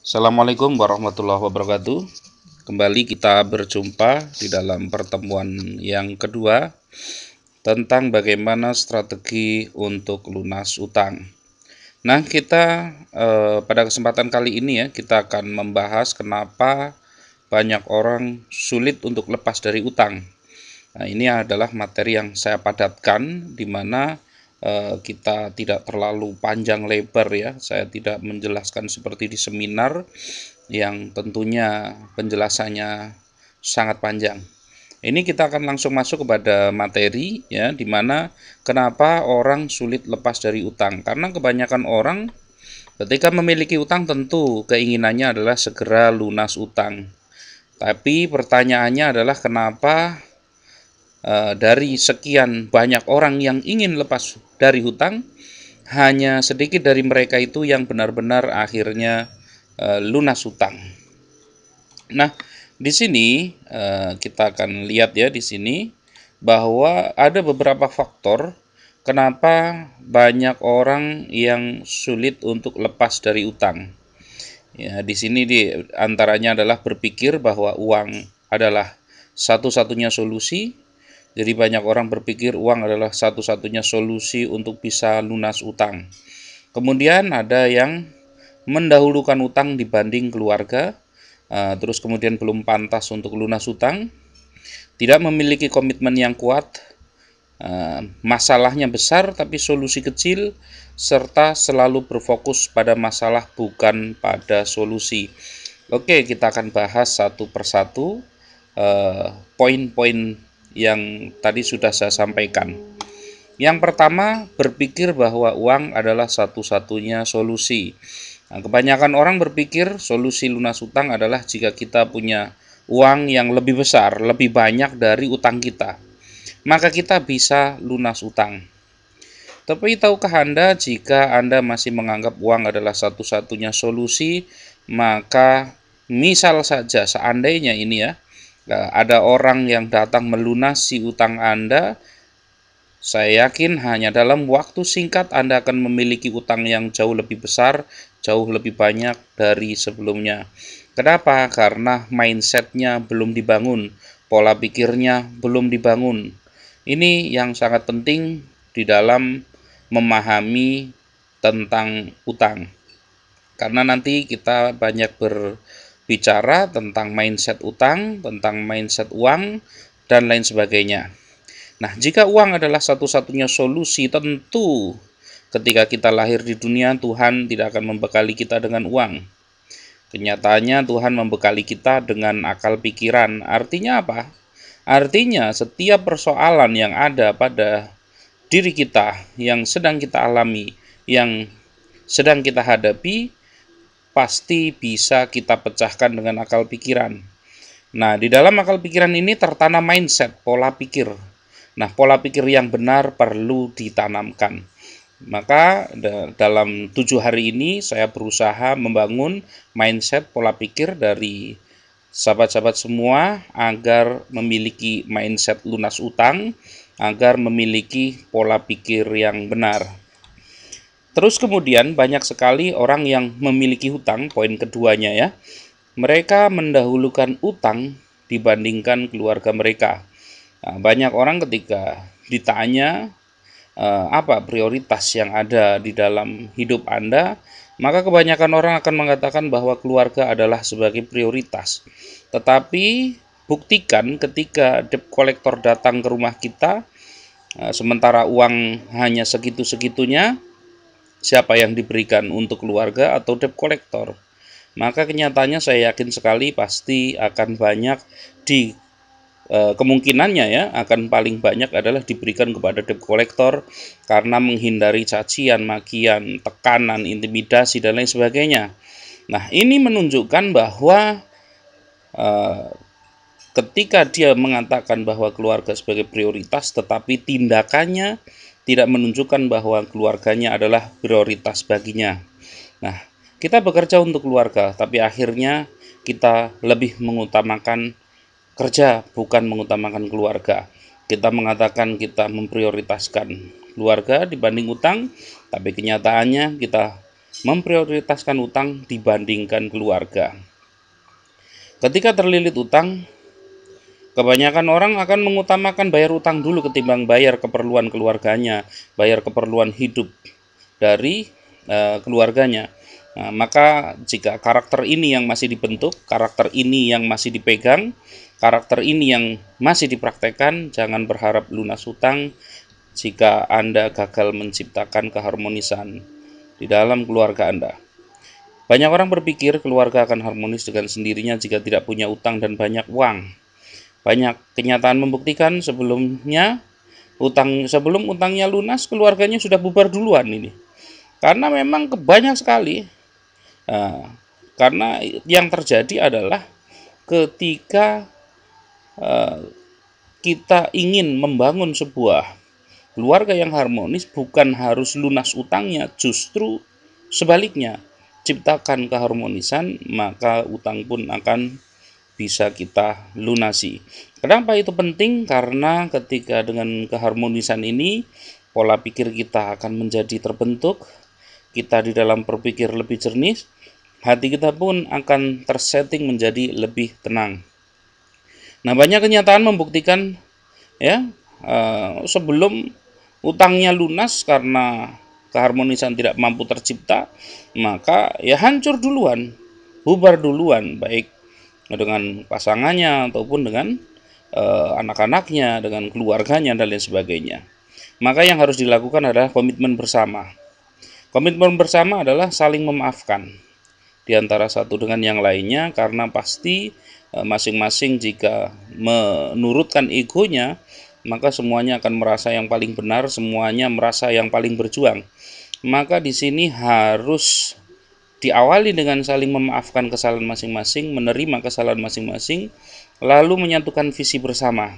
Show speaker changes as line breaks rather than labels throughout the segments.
Assalamualaikum warahmatullahi wabarakatuh. Kembali kita berjumpa di dalam pertemuan yang kedua tentang bagaimana strategi untuk lunas utang. Nah, kita pada kesempatan kali ini kita akan membahas kenapa banyak orang sulit untuk lepas dari utang. Nah, ini adalah materi yang saya padatkan, di mana kita tidak terlalu panjang lebar ya. Saya tidak menjelaskan seperti di seminar yang tentunya penjelasannya sangat panjang. Ini kita akan langsung masuk kepada materi ya, di mana kenapa orang sulit lepas dari utang. Karena kebanyakan orang ketika memiliki utang tentu keinginannya adalah segera lunas utang. Tapi pertanyaannya adalah kenapa dari sekian banyak orang yang ingin lepas dari hutang, hanya sedikit dari mereka itu yang benar-benar akhirnya lunas hutang. Nah, di sini kita akan lihat ya di sini bahwa ada beberapa faktor kenapa banyak orang yang sulit untuk lepas dari utang. Ya, di sini di antaranya adalah berpikir bahwa uang adalah satu-satunya solusi. Jadi banyak orang berpikir uang adalah satu-satunya solusi untuk bisa lunas utang. Kemudian ada yang mendahulukan utang dibanding keluarga, terus kemudian belum pantas untuk lunas utang, tidak memiliki komitmen yang kuat, masalahnya besar tapi solusi kecil, serta selalu berfokus pada masalah bukan pada solusi. Oke, kita akan bahas satu persatu poin-poin yang tadi sudah saya sampaikan. Yang pertama, berpikir bahwa uang adalah satu-satunya solusi. Nah, kebanyakan orang berpikir solusi lunas utang adalah jika kita punya uang yang lebih besar, lebih banyak dari utang kita, maka kita bisa lunas utang. Tapi tahukah Anda, jika Anda masih menganggap uang adalah satu-satunya solusi, maka misal saja seandainya ini ya, ada orang yang datang melunasi utang Anda, saya yakin hanya dalam waktu singkat Anda akan memiliki utang yang jauh lebih besar, jauh lebih banyak dari sebelumnya. Kenapa? Karena mindsetnya belum dibangun, pola pikirnya belum dibangun. Ini yang sangat penting di dalam memahami tentang utang. Karena nanti kita banyak berbicara tentang mindset utang, tentang mindset uang, dan lain sebagainya. Nah, jika uang adalah satu-satunya solusi, tentu ketika kita lahir di dunia, Tuhan tidak akan membekali kita dengan uang. Kenyataannya Tuhan membekali kita dengan akal pikiran. Artinya apa? Artinya setiap persoalan yang ada pada diri kita, yang sedang kita alami, yang sedang kita hadapi, pasti bisa kita pecahkan dengan akal pikiran. Nah, di dalam akal pikiran ini tertanam mindset, pola pikir. Nah, pola pikir yang benar perlu ditanamkan. Maka dalam 7 hari ini saya berusaha membangun mindset pola pikir dari sahabat-sahabat semua agar memiliki mindset lunas utang, agar memiliki pola pikir yang benar. Terus kemudian banyak sekali orang yang memiliki hutang, poin keduanya ya. Mereka mendahulukan utang dibandingkan keluarga mereka. Nah, banyak orang ketika ditanya apa prioritas yang ada di dalam hidup Anda, maka kebanyakan orang akan mengatakan bahwa keluarga adalah sebagai prioritas. Tetapi buktikan ketika debt collector datang ke rumah kita, sementara uang hanya segitu-segitunya, siapa yang diberikan untuk keluarga atau debt collector? Maka kenyataannya saya yakin sekali pasti akan banyak di kemungkinannya ya akan paling banyak adalah diberikan kepada debt collector karena menghindari cacian, makian, tekanan, intimidasi dan lain sebagainya. Nah, ini menunjukkan bahwa eh, ketika dia mengatakan bahwa keluarga sebagai prioritas tetapi tindakannya tidak menunjukkan bahwa keluarganya adalah prioritas baginya. Nah, kita bekerja untuk keluarga tapi akhirnya kita lebih mengutamakan kerja, bukan mengutamakan keluarga. Kita mengatakan kita memprioritaskan keluarga dibanding utang, tapi kenyataannya kita memprioritaskan utang dibandingkan keluarga. Ketika terlilit utang, kebanyakan orang akan mengutamakan bayar utang dulu ketimbang bayar keperluan keluarganya, bayar keperluan hidup dari keluarganya. Nah, maka jika karakter ini yang masih dibentuk, karakter ini yang masih dipegang, karakter ini yang masih dipraktekkan, jangan berharap lunas utang jika Anda gagal menciptakan keharmonisan di dalam keluarga Anda. Banyak orang berpikir keluarga akan harmonis dengan sendirinya jika tidak punya utang dan banyak uang. Banyak kenyataan membuktikan sebelum utangnya lunas, keluarganya sudah bubar duluan ini. Karena memang banyak sekali. Nah, karena yang terjadi adalah ketika kita ingin membangun sebuah keluarga yang harmonis, bukan harus lunas utangnya, justru sebaliknya. Ciptakan keharmonisan, maka utang pun akan bisa kita lunasi. Kenapa itu penting? Karena ketika dengan keharmonisan ini, pola pikir kita akan menjadi terbentuk, kita di dalam berpikir lebih jernih, hati kita pun akan tersetting menjadi lebih tenang. Nah, banyak kenyataan membuktikan ya sebelum utangnya lunas karena keharmonisan tidak mampu tercipta, maka ya hancur duluan, bubar duluan, baik dengan pasangannya ataupun dengan anak-anaknya, dengan keluarganya dan lain sebagainya. Maka yang harus dilakukan adalah komitmen bersama. Komitmen bersama adalah saling memaafkan di antara satu dengan yang lainnya, karena pasti masing-masing jika menurutkan egonya, maka semuanya akan merasa yang paling benar, semuanya merasa yang paling berjuang. Maka di sini harus diawali dengan saling memaafkan kesalahan masing-masing, menerima kesalahan masing-masing, lalu menyatukan visi bersama.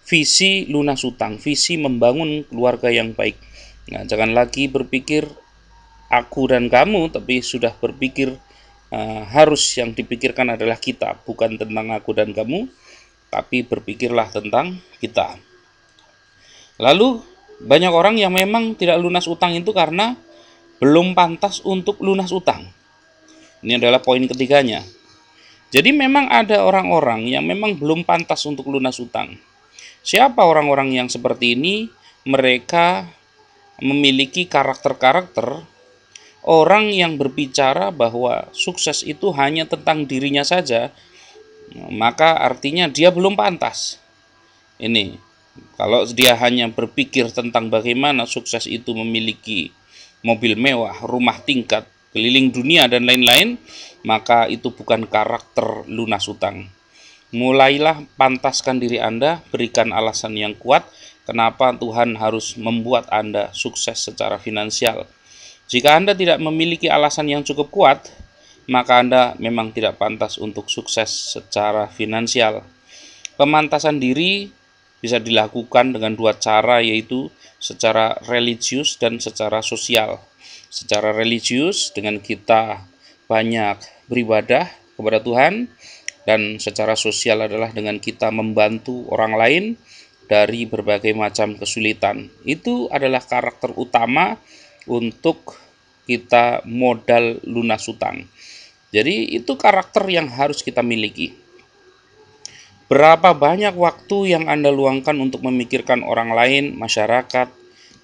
Visi lunas utang, visi membangun keluarga yang baik. Nah, jangan lagi berpikir aku dan kamu, tapi sudah berpikir harus yang dipikirkan adalah kita, bukan tentang aku dan kamu, tapi berpikirlah tentang kita. Lalu banyak orang yang memang tidak lunas utang itu karena belum pantas untuk lunas utang. Ini adalah poin ketiganya. Jadi memang ada orang-orang yang memang belum pantas untuk lunas utang. Siapa orang-orang yang seperti ini? Mereka memiliki karakter-karakter orang yang berbicara bahwa sukses itu hanya tentang dirinya saja, maka artinya dia belum pantas. Ini, kalau dia hanya berpikir tentang bagaimana sukses itu memiliki mobil mewah, rumah tingkat, keliling dunia, dan lain-lain, maka itu bukan karakter lunas utang. Mulailah pantaskan diri Anda, berikan alasan yang kuat kenapa Tuhan harus membuat Anda sukses secara finansial. Jika Anda tidak memiliki alasan yang cukup kuat, maka Anda memang tidak pantas untuk sukses secara finansial. Pemantasan diri bisa dilakukan dengan dua cara, yaitu secara religius dan secara sosial. Secara religius dengan kita banyak beribadah kepada Tuhan, dan secara sosial adalah dengan kita membantu orang lain dari berbagai macam kesulitan. Itu adalah karakter utama untuk kita modal lunas utang. Jadi itu karakter yang harus kita miliki. Berapa banyak waktu yang Anda luangkan untuk memikirkan orang lain, masyarakat,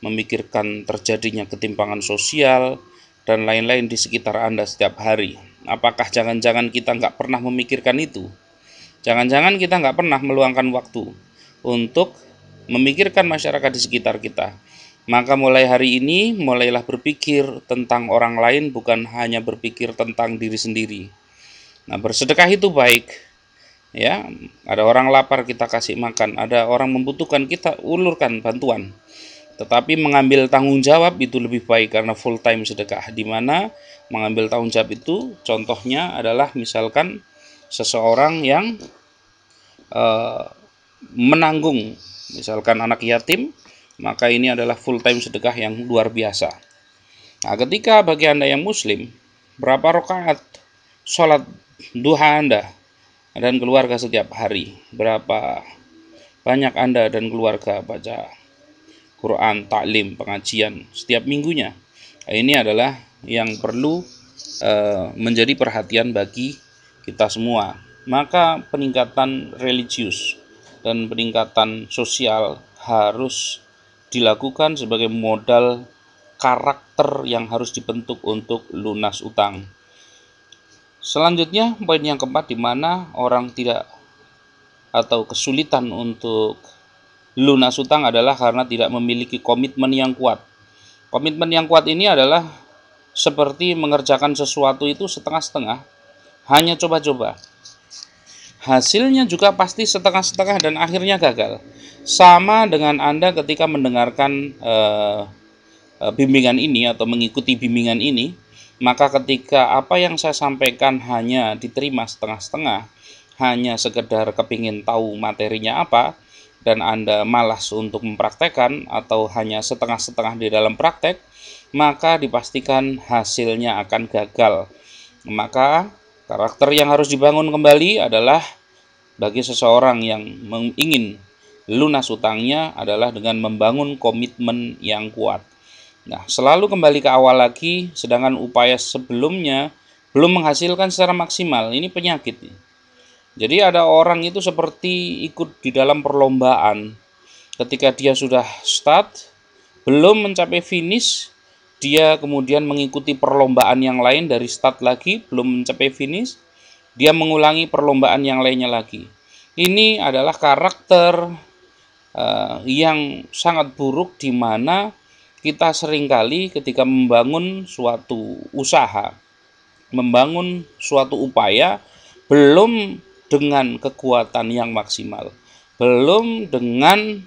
memikirkan terjadinya ketimpangan sosial, dan lain-lain di sekitar Anda setiap hari? Apakah jangan-jangan kita nggak pernah memikirkan itu? Jangan-jangan kita nggak pernah meluangkan waktu untuk memikirkan masyarakat di sekitar kita. Maka mulai hari ini, mulailah berpikir tentang orang lain, bukan hanya berpikir tentang diri sendiri. Nah, bersedekah itu baik. Ya, ada orang lapar kita kasih makan, ada orang membutuhkan kita ulurkan bantuan. Tetapi mengambil tanggung jawab itu lebih baik, karena full time sedekah, di mana mengambil tanggung jawab itu contohnya adalah misalkan seseorang yang menanggung misalkan anak yatim, maka ini adalah full time sedekah yang luar biasa. Nah, ketika bagi Anda yang muslim, berapa rakaat sholat duha Anda dan keluarga setiap hari? Berapa banyak Anda dan keluarga baca Quran, taklim, pengajian setiap minggunya? Nah, ini adalah yang perlu menjadi perhatian bagi kita semua. Maka peningkatan religius dan peningkatan sosial harus dilakukan sebagai modal karakter yang harus dibentuk untuk lunas utang. Selanjutnya, poin yang keempat, di mana orang tidak atau kesulitan untuk lunas utang adalah karena tidak memiliki komitmen yang kuat. Komitmen yang kuat ini adalah seperti mengerjakan sesuatu itu setengah-setengah, hanya coba-coba. Hasilnya juga pasti setengah-setengah dan akhirnya gagal. Sama dengan Anda ketika mendengarkan bimbingan ini atau mengikuti bimbingan ini, maka ketika apa yang saya sampaikan hanya diterima setengah-setengah, hanya sekedar kepingin tahu materinya apa, dan Anda malas untuk mempraktekkan atau hanya setengah-setengah di dalam praktek, maka dipastikan hasilnya akan gagal. Maka karakter yang harus dibangun kembali adalah bagi seseorang yang ingin lunas utangnya adalah dengan membangun komitmen yang kuat. Nah, selalu kembali ke awal lagi, sedangkan upaya sebelumnya belum menghasilkan secara maksimal. Ini penyakit. Jadi ada orang itu seperti ikut di dalam perlombaan. Ketika dia sudah start, belum mencapai finish, dia kemudian mengikuti perlombaan yang lain dari start lagi, belum mencapai finish, dia mengulangi perlombaan yang lainnya lagi. Ini adalah karakter yang sangat buruk, di mana kita seringkali ketika membangun suatu usaha, membangun suatu upaya, belum dengan kekuatan yang maksimal, belum dengan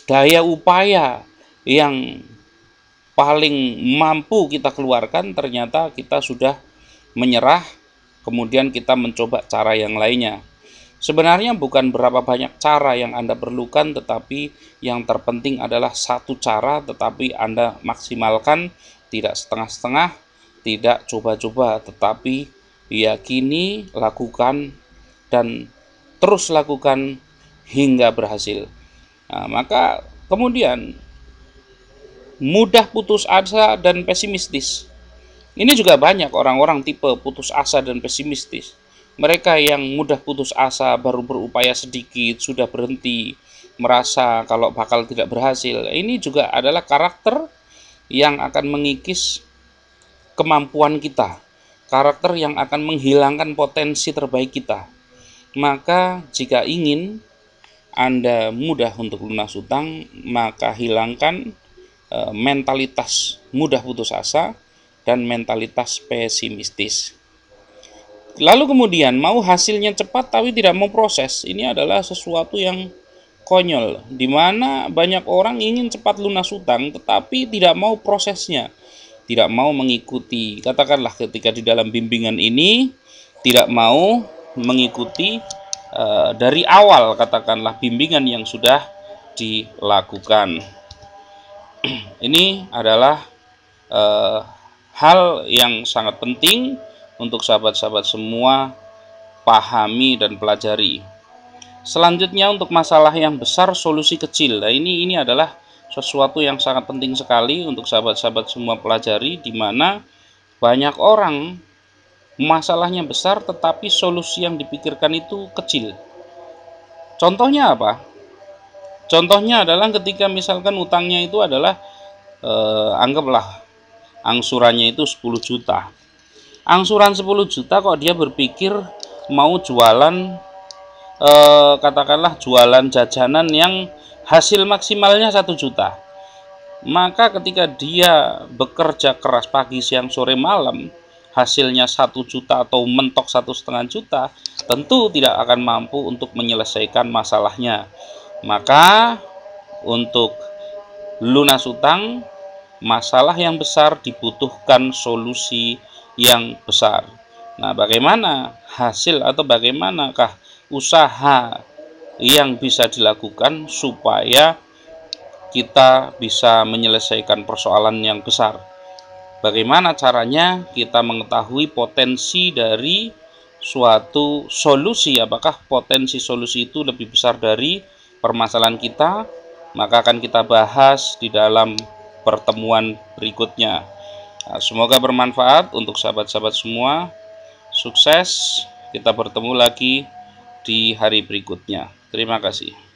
daya upaya yang paling mampu kita keluarkan, ternyata kita sudah menyerah, kemudian kita mencoba cara yang lainnya. Sebenarnya bukan berapa banyak cara yang Anda perlukan, tetapi yang terpenting adalah satu cara, tetapi Anda maksimalkan, tidak setengah-setengah, tidak coba-coba, tetapi yakini, lakukan, dan terus lakukan hingga berhasil. Nah, maka kemudian mudah putus asa dan pesimistis. Ini juga banyak orang-orang tipe putus asa dan pesimistis. Mereka yang mudah putus asa, baru berupaya sedikit, sudah berhenti, merasa kalau bakal tidak berhasil. Ini juga adalah karakter yang akan mengikis kemampuan kita. Karakter yang akan menghilangkan potensi terbaik kita. Maka jika ingin Anda mudah untuk lunas utang, maka hilangkan mentalitas mudah putus asa dan mentalitas pesimistis. Lalu kemudian mau hasilnya cepat tapi tidak mau proses. Ini adalah sesuatu yang konyol, di mana banyak orang ingin cepat lunas utang tetapi tidak mau prosesnya, tidak mau mengikuti. Katakanlah ketika di dalam bimbingan ini tidak mau mengikuti dari awal, katakanlah bimbingan yang sudah dilakukan. Ini adalah hal yang sangat penting untuk sahabat-sahabat semua pahami dan pelajari. Selanjutnya, untuk masalah yang besar, solusi kecil. Nah, ini adalah sesuatu yang sangat penting sekali untuk sahabat-sahabat semua pelajari, di mana banyak orang masalahnya besar tetapi solusi yang dipikirkan itu kecil. Contohnya apa? Contohnya adalah ketika misalkan utangnya itu adalah anggaplah angsurannya itu 10 juta. Angsuran 10 juta kok dia berpikir mau jualan katakanlah jualan jajanan yang hasil maksimalnya 1 juta. Maka ketika dia bekerja keras pagi, siang, sore, malam, hasilnya 1 juta atau mentok 1,5 juta, tentu tidak akan mampu untuk menyelesaikan masalahnya. Maka untuk lunas utang, masalah yang besar dibutuhkan solusi yang besar. Nah, bagaimana hasil atau bagaimanakah usaha yang bisa dilakukan supaya kita bisa menyelesaikan persoalan yang besar? Bagaimana caranya kita mengetahui potensi dari suatu solusi? Apakah potensi solusi itu lebih besar dari permasalahan kita? Maka akan kita bahas di dalam pertemuan berikutnya. Nah, semoga bermanfaat untuk sahabat-sahabat semua. Sukses, kita bertemu lagi di hari berikutnya. Terima kasih.